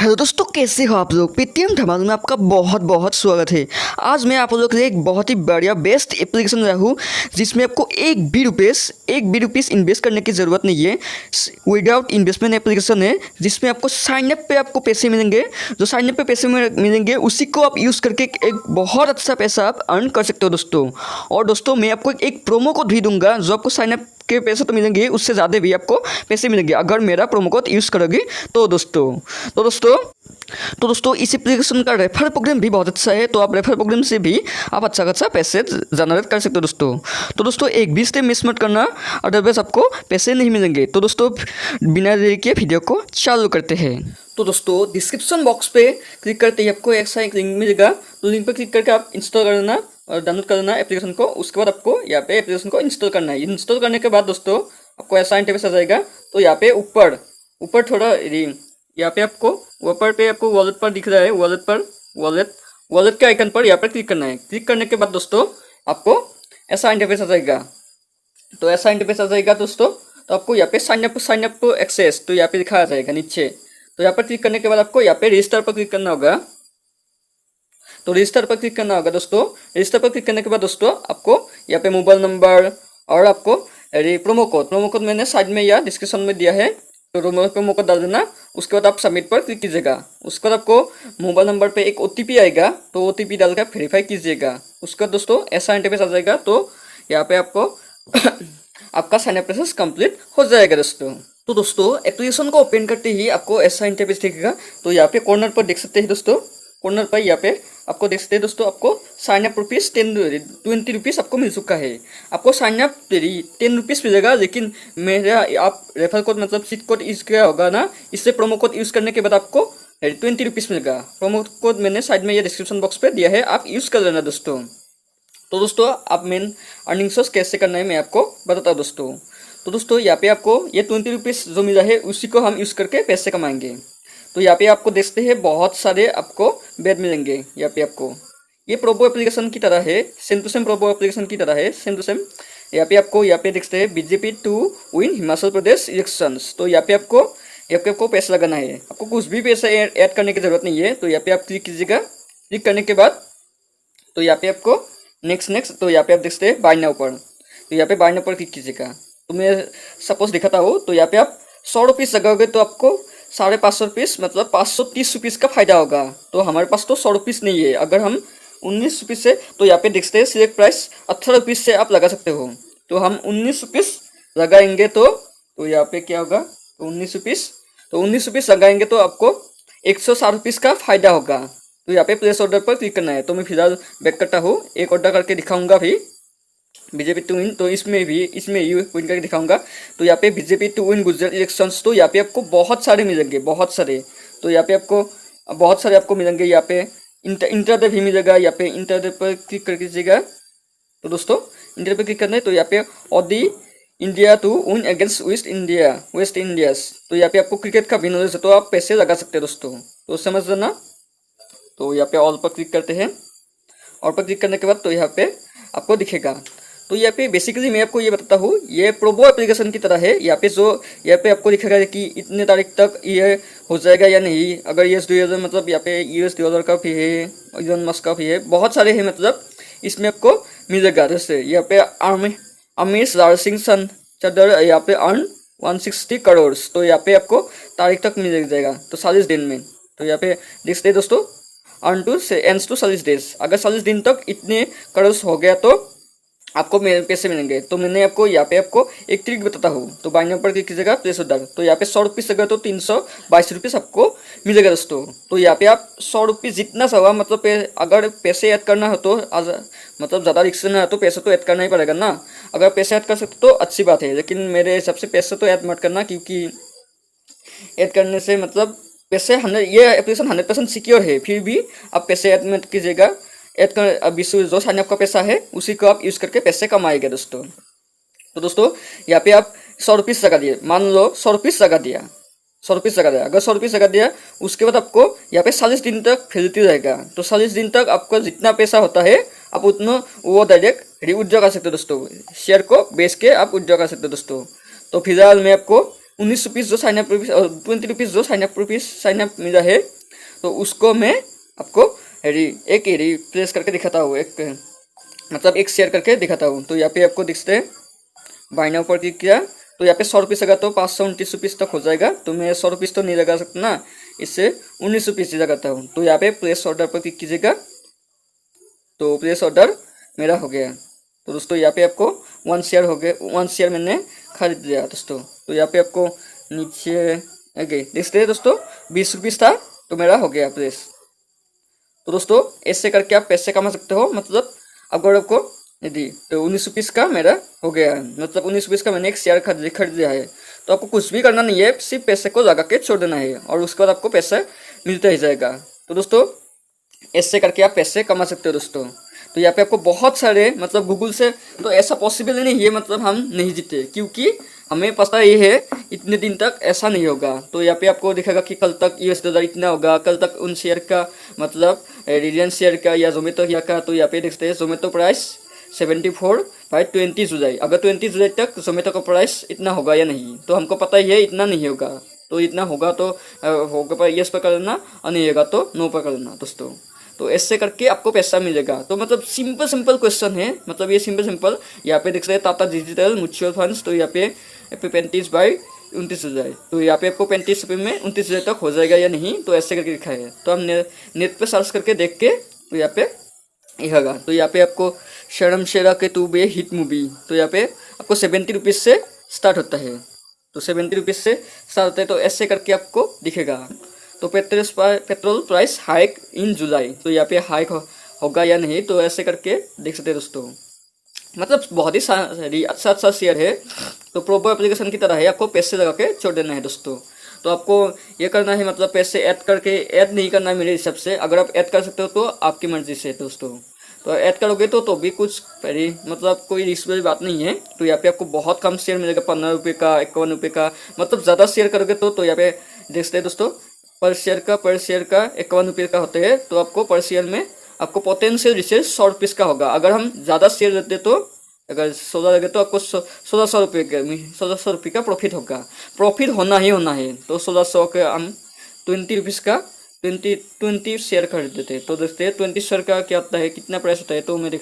Hello दोस्तों, कैसे हो आप लोग। पेटीएम धमाल में आपका बहुत बहुत स्वागत है। आज मैं आप लोगों के लिए एक बहुत ही बढ़िया बेस्ट एप्लीकेशन लाया हूँ जिसमें आपको एक भी रुपीस इन्वेस्ट करने की ज़रूरत नहीं है। विदाउट इन्वेस्टमेंट एप्लीकेशन है जिसमें आपको साइनअप पे आपको पैसे मिलेंगे। जो साइनअप पे पैसे मिलेंगे उसी को आप यूज़ करके एक बहुत अच्छा पैसा आप अर्न कर सकते हो दोस्तों। और दोस्तों मैं आपको एक प्रोमो कोड भी दूंगा जो आपको साइनअप के पैसे तो मिलेंगे, उससे ज़्यादा भी आपको पैसे मिलेंगे अगर मेरा प्रोमो कोड यूज़ करोगे तो दोस्तों। तो दोस्तों तो दोस्तों इस एप्लीकेशन का रेफर प्रोग्राम भी बहुत अच्छा है, तो आप रेफर प्रोग्राम से भी आप अच्छा खासा पैसे जनरेट कर सकते हो दोस्तों। तो दोस्तों एक भी स्टेप मिस मत करना, अदरवाइज आपको पैसे नहीं मिलेंगे। तो दोस्तों बिना देरी के वीडियो को चालू करते हैं। तो दोस्तों डिस्क्रिप्शन बॉक्स पे क्लिक करते ही आपको ऐसा एक लिंक मिलेगा, तो लिंक पर क्लिक करके आप इंस्टॉल करना और डाउनलोड करना एप्लीकेशन को। उसके बाद आपको यहाँ पे एप्लीकेशन को इंस्टॉल करना है। इंस्टॉल करने के बाद दोस्तों आपको ऐसा इंटरफेस आ जाएगा। तो यहाँ पे ऊपर ऊपर थोड़ा यहाँ पे आपको ऊपर पे आपको वॉलेट पर दिख रहा है, वॉलेट के आइकन पर यहाँ पर क्लिक करना है। क्लिक करने के बाद दोस्तों आपको ऐसा इंटरफेस आ जाएगा। तो ऐसा इंटरफेस आ जाएगा दोस्तों। तो आपको यहाँ पे साइन अप एक्सेस तो यहाँ पे दिखाया जाएगा नीचे। तो यहाँ पर क्लिक करने के बाद आपको यहाँ पे रजिस्टर पर क्लिक करना होगा। तो रजिस्टर पर क्लिक करना होगा दोस्तों। रजिस्टर पर क्लिक करने के बाद दोस्तों आपको यहाँ पे मोबाइल नंबर और आपको प्रोमो कोड मैंने साइड में या डिस्क्रिप्शन में दिया है, तो प्रोमो कोड डाल देना। उसके बाद आप सबमिट पर क्लिक कीजिएगा। उसके बाद आपको मोबाइल नंबर पे एक OTP आएगा, तो OTP डालकर वेरीफाई कीजिएगा। उसके बाद दोस्तों ऐसा इंटरफेस आ जाएगा। तो यहाँ पे आपको आपका साइन अप प्रोसेस कंप्लीट हो जाएगा दोस्तों। तो दोस्तों एप्लीकेशन को ओपन करते ही आपको ऐसा इंटरफेस दिखेगा। तो यहाँ पे कॉर्नर पर देख सकते हैं दोस्तों, कॉर्नर पर यहाँ पे आपको देख सकते हैं दोस्तों, आपको साइन अप ₹20 आपको मिल चुका है। आपको साइन अप ₹10 मिलेगा, लेकिन मेरा आप रेफर कोड मतलब सीट कोड यूज़ किया होगा ना, इससे प्रोमो कोड यूज़ करने के बाद आपको ₹20 मिलेगा। प्रोमो कोड मैंने साइड में ये डिस्क्रिप्शन बॉक्स पे दिया है, आप यूज़ कर लेना दोस्तों। तो दोस्तों आप मेन अर्निंग सोर्स कैसे करना है मैं आपको बताता हूँ दोस्तों। तो दोस्तों यहाँ पे आपको ये ₹20 जो मिला है उसी को हम यूज़ करके पैसे कमाएंगे। तो यहाँ पे आपको देखते हैं बहुत सारे आपको बेड मिलेंगे। यहाँ पे आपको ये प्रोबो एप्लीकेशन की तरह है, same to same Probo application की तरह है, सेम टू सेम। यहाँ पे आपको देखते हैं BJP to win Himachal Pradesh elections. तो यहाँ पे आपको पैसा लगाना है। आपको कुछ भी पैसा ऐड करने की जरूरत नहीं है। तो यहाँ पे आप क्लिक कीजिएगा। क्लिक करने के बाद तो यहाँ पे आपको नेक्स्ट तो यहाँ पे आप देखते हैं बाय नाउ पर। तो यहाँ पे बाय नाउ पर क्लिक कीजिएगा। तो मैं सपोज दिखाता हूँ। तो यहाँ पे आप ₹100 लगाओगे तो आपको ₹550 मतलब ₹530 का फायदा होगा। तो हमारे पास तो ₹100 नहीं है। अगर हम ₹19 से तो यहाँ पे देखते हैं सिलेक्ट प्राइस ₹18 से आप लगा सकते हो। तो हम ₹19 लगाएंगे तो यहाँ पे क्या होगा, तो ₹19 लगाएंगे तो आपको ₹160 का फायदा होगा। तो यहाँ पे प्लेस ऑर्डर पर क्लिक करना है। तो मैं फिलहाल बैक करता हूँ, एक ऑर्डर करके दिखाऊंगा भी BJP टू विन। तो इसमें ये विन करके दिखाऊंगा। तो यहाँ पे BJP to win Gujarat elections, तो यहाँ पे आपको बहुत सारे मिलेंगे, बहुत सारे। तो यहाँ पे आपको बहुत सारे आपको मिलेंगे। यहाँ पे इंटरडे भी मिलेगा। यहाँ पे इंटरडे पर क्लिक कर दीजिएगा। तो दोस्तों इंटरडे पर क्लिक करना है। तो यहाँ पे ऑडी India to win against West Indies. तो यहाँ पे आपको क्रिकेट का भी नॉलेज है, तो आप पैसे लगा सकते हैं दोस्तों। तो समझ लेना। तो यहाँ पे ऑल पर क्लिक करते हैं। ऑल पर क्लिक करने के बाद तो यहाँ पे आपको दिखेगा। तो यहाँ पे बेसिकली मैं आपको ये बताता हूँ, ये प्रोबो एप्लीकेशन की तरह है। यहाँ पे आपको दिखेगा कि इतने तारीख तक ये हो जाएगा या नहीं। अगर US 2000 मतलब यहाँ पे US 2000 का भी है, इलॉन मस्क का भी है, बहुत सारे हैं मतलब इसमें आपको मिलेगा। जैसे यहाँ पे अमित सिंह चदर यहाँ पे अर्न 160 करोड़। तो यहाँ पे आपको तारीख तक मिल जाएगा, तो 40 दिन में। तो यहाँ पे देखते हैं दोस्तों earn to ends to 40 days. अगर 40 दिन तक इतने करोड़ हो गया तो आपको पैसे मिलेंगे। तो मैंने आपको यहाँ पे आपको एक ट्रिक बताता हूँ। तो बाय नाउ पर क्लिक कीजिएगा, प्लेस ऑर्डर। तो यहाँ पे ₹100 लगा तो ₹322 आपको मिलेगा दोस्तों। तो यहाँ पे आप ₹100 जितना चाहो मतलब अगर पैसे ऐड करना हो तो मतलब ज़्यादा रिस्क ना हो तो पैसा तो ऐड करना ही पड़ेगा ना। अगर पैसे ऐड कर सकते तो अच्छी बात है, लेकिन मेरे हिसाब से पैसे तो ऐड मत करना, क्योंकि ऐड करने से मतलब पैसे ये एप्लीकेशन 100% सिक्योर है, फिर भी आप पैसे ऐड मत कीजिएगा। ऐड कर अभी जो साइन अप का पैसा है उसी को आप यूज़ करके पैसे कमाएंगे दोस्तों। तो दोस्तों यहाँ पे आप ₹100 लगा दिए, मान लो ₹100 लगा दिया, अगर ₹100 लगा दिया उसके बाद आपको यहाँ पे 40 दिन तक फैलती रहेगा। तो 40 दिन तक आपको जितना पैसा होता है आप उतना वो डायरेक्ट विड्रॉ कर सकते हो दोस्तों। शेयर को बेच के आप विड्रॉ कर सकते हो दोस्तों। तो फिलहाल मैं आपको ₹19 जो साइन अप रुपीज़ और ₹20 जो साइन अप मिला है, तो उसको मैं आपको एक प्रेस करके दिखाता हूँ, एक मतलब एक शेयर करके दिखाता हूँ। तो यहाँ पे आपको दिखते हैं, बाय नाउ पर क्लिक किया तो यहाँ पे ₹100 का तो ₹529 तक हो जाएगा। तो मैं ₹100 तो नहीं लगा सकता ना, इससे ₹19 लगाता हूँ। तो यहाँ पे प्लेस ऑर्डर पर क्लिक कीजिएगा, तो प्लेस ऑर्डर मेरा हो गया। तो दोस्तों यहाँ पे आपको 1 शेयर हो गया, 1 शेयर मैंने खरीद लिया दोस्तों। तो यहाँ पे आपको नीचे आगे देखते हैं दोस्तों, ₹20 था तो मेरा हो गया प्लेस। तो दोस्तों ऐसे करके आप पैसे कमा सकते हो। मतलब अगर आपको यदि तो ₹19 का मेरा हो गया है, मतलब ₹19 का मैंने एक शेयर खरीद लिया है। तो आपको कुछ भी करना नहीं है, सिर्फ पैसे को लगा के छोड़ देना है और उसके बाद आपको पैसा मिलता ही जाएगा। तो दोस्तों ऐसे करके आप पैसे कमा सकते हो दोस्तों। तो यहाँ पे आपको बहुत सारे मतलब गूगल से तो ऐसा पॉसिबल ही नहीं है, मतलब हम नहीं जीते, क्योंकि हमें पता ही है इतने दिन तक ऐसा नहीं होगा। तो यहाँ पे आपको दिखेगा कि कल तक $US इतना होगा, कल तक उन शेयर का मतलब रिलायंस शेयर का या जोमेटो का। तो यहाँ पे देखते हैं जोमेटो प्राइस 74/20 जुलाई। अगर 20 जुलाई तक जोमेटो का प्राइस इतना होगा या नहीं, तो हमको पता ही है इतना नहीं होगा। तो इतना होगा तो होगा पर यस पर कर लेना और नहीं होगा तो नो पर कर लेना दोस्तों। तो ऐसे करके आपको पैसा मिलेगा। तो मतलब सिंपल क्वेश्चन है, मतलब ये सिंपल। यहाँ पे देख सकते हैं टाटा डिजिटल म्यूचुअल फंड्स। तो यहाँ पे 35/29 जुलाई। तो यहाँ पे आपको ₹35 में 29 जुलाई तक हो जाएगा या नहीं, तो ऐसे करके लिखा है। तो हम नेट पे सर्च करके देख के तो यहाँ पे होगा। तो यहाँ पे आपको शर्म शेरा के तू बे हिट मूवी। तो यहाँ पे आपको ₹70 से स्टार्ट होता है। तो ₹70 से स्टार्ट होता है। तो ऐसे करके आपको दिखेगा। तो पेट्रोल प्राइस हाइक इन जुलाई। तो यहाँ पे हाइक होगा या नहीं, तो ऐसे करके देख सकते हैं दोस्तों। मतलब बहुत ही अच्छा शेयर है। तो प्रोपर एप्लीकेशन की तरह है, आपको पैसे लगा के छोड़ देना है दोस्तों। तो आपको ये करना है, मतलब पैसे ऐड करके, ऐड नहीं करना है मेरे हिसाब से। अगर आप ऐड कर सकते हो तो आपकी मर्जी से दोस्तों। तो ऐड करोगे तो भी कुछ मतलब कोई रिस्क वाली बात नहीं है। तो यहाँ पे आपको बहुत कम शेयर मिलेगा, ₹15 का, ₹51 का। मतलब ज़्यादा शेयर करोगे तो यहाँ पे देखते हैं दोस्तों, पर शेयर का ₹51 का होते हैं। तो आपको पर शेयर में आपको पोटेंशियल रिसर्च ₹100 का होगा। अगर हम ज़्यादा शेयर लेते तो अगर 16 लगे तो आपको ₹1600 का प्रॉफिट होगा। प्रॉफिट होना ही होना है। तो 1600 के हम ₹20 का 20 शेयर खरीद देते हैं। तो देखते हैं 20 शेयर का क्या होता है, कितना प्राइस होता है। तो मैं देख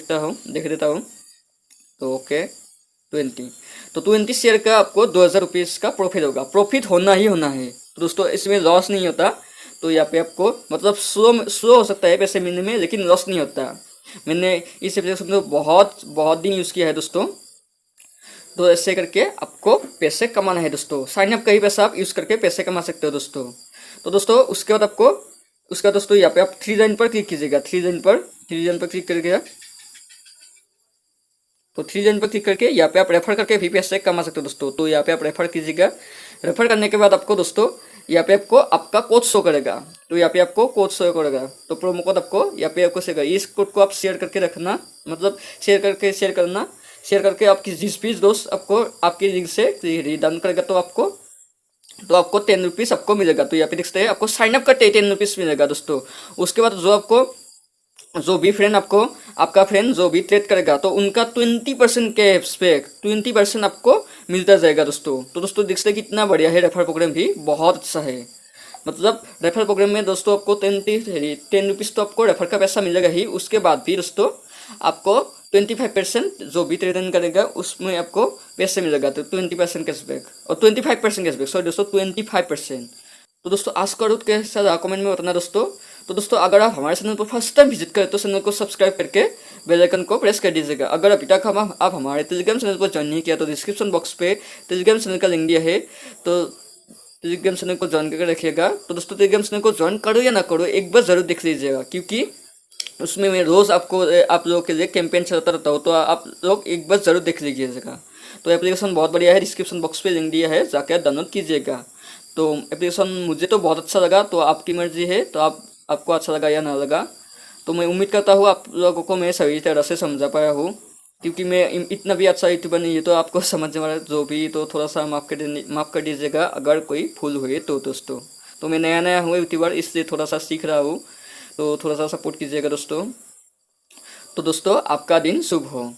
देता हूँ। तो ओके 20, तो 20 शेयर का आपको ₹2000 का प्रॉफिट होगा। प्रॉफिट होना ही होना है तो दोस्तों, इसमें लॉस नहीं होता। तो यहाँ पे आपको मतलब स्लो हो सकता है पैसे मिलने में, लेकिन लॉस नहीं होता। मैंने इस एप्लीकेशन को बहुत दिन यूज़ किया है दोस्तों। तो ऐसे करके आपको पैसे कमाना है दोस्तों। साइन अप का ही पैसा आप यूज़ करके पैसे कमा सकते हो दोस्तों। तो दोस्तों उसके बाद दोस्तों यहाँ पे आप 3 लाइन पर क्लिक कीजिएगा। 3 लाइन पर क्लिक करके, तो 3 लाइन पर क्लिक करके यहाँ पे आप रेफर करके भी पैसे कमा सकते हो दोस्तों। तो यहाँ पे आप रेफर कीजिएगा। रेफर करने के बाद आपको दोस्तों यहाँ पे आपको आपका कोड शो करेगा। तो यहाँ पे आपको कोड शो करेगा, तो प्रोमो कोड आपको यहाँ पे आपको शेयर, इस कोड को आप शेयर करके रखना, मतलब शेयर करके आपकी जिस भी दोस्त आपको आपकी लिंक से रिडन करेगा तो आपको ₹10 आपको मिलेगा। तो यहाँ पे देखते हैं आपको साइन अप करते ₹10 मिलेगा दोस्तों। उसके बाद जो भी फ्रेंड आपका फ्रेंड जो भी ट्रेड करेगा तो उनका 20% कैशबैक 20% आपको मिलता जाएगा दोस्तों। तो दोस्तों देखते हैं कितना बढ़िया है। रेफर प्रोग्राम भी बहुत अच्छा है। मतलब रेफर प्रोग्राम में दोस्तों आपको ₹10 तो आपको रेफर का पैसा मिलेगा ही। उसके बाद भी दोस्तों आपको 25% जो भी ट्रेड करेगा उसमें आपको पैसे मिलेगा। तो 20% कैशबैक और 25% कैशबैक, सॉरी दोस्तों 25%। तो दोस्तों आज का रूट कैसा रहा कमेंट में बताना दोस्तों। तो दोस्तों अगर आप हमारे चैनल पर फर्स्ट टाइम विजिट करें तो चैनल को सब्सक्राइब करके बेल आइकन को प्रेस कर दीजिएगा। अगर अभी तक आप हमारे टेलीग्राम चैनल पर ज्वाइन नहीं किया तो डिस्क्रिप्शन बॉक्स पे टेलीग्राम चैनल का लिंक दिया है, तो टेलीग्राम चैनल को ज्वाइन करके रखिएगा। तो दोस्तों टेलीग्राम चैनल को ज्वाइन करो या ना करो, एक बार ज़रूर देख लीजिएगा, क्योंकि उसमें मैं रोज़ आप लोगों के लिए कैंपेन चलाता रहता हूँ। तो आप लोग एक बार ज़रूर देख लीजिएगा। तो एप्लीकेशन बहुत बढ़िया है, डिस्क्रिप्शन बॉक्स पे लिंक दिया है, जाकर डाउनलोड कीजिएगा। तो एप्लीकेशन मुझे तो बहुत अच्छा लगा। तो आपकी मर्जी है, तो आपको अच्छा लगा या ना लगा। तो मैं उम्मीद करता हूँ आप लोगों को मैं सही तरह से समझा पाया हूँ, क्योंकि मैं इतना भी अच्छा यूट्यूबर नहीं है। तो आपको समझने वाला जो भी तो थोड़ा सा माफ़ कर दीजिएगा अगर कोई भूल हुई तो दोस्तों। तो मैं नया हूँ यूट्यूबर, इसलिए थोड़ा सा सीख रहा हूँ। तो थोड़ा सा सपोर्ट कीजिएगा दोस्तों। तो दोस्तों आपका दिन शुभ हो।